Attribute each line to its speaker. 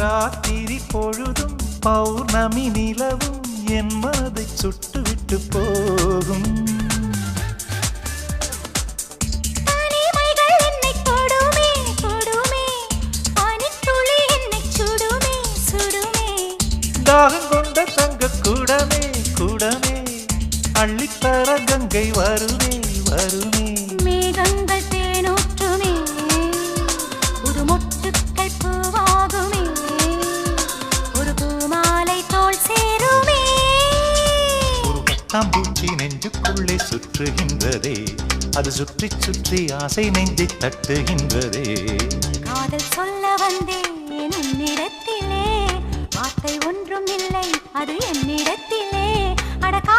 Speaker 1: ராத்திரி பொழுதும் பௌர்ணமி நிலவும் என் மனதை சுட்டுவிட்டு போகும். தாகம் கொண்ட தங்க கூடமே கூடமே அள்ளித்தர கங்கை வருமே வருமே.
Speaker 2: மேகங்கள் தேனூற்றுமே புது மொட்டுக்கள் பூவாகுமே ஒரு பூமாலை தோள் சேருமே.
Speaker 1: ஒரு பட்டாம்பூச்சி நெஞ்சுக்குள்ளே சுற்றுகின்றதே அது சுற்றி சுற்றி ஆசை நெஞ்சை தட்டுகின்றதே.
Speaker 2: காதல் சொல்ல வந்தேன் உன்னிடத்திலே வார்த்தை ஒன்றும் இல்லை அது என்னிடத்திலே. அடக்கா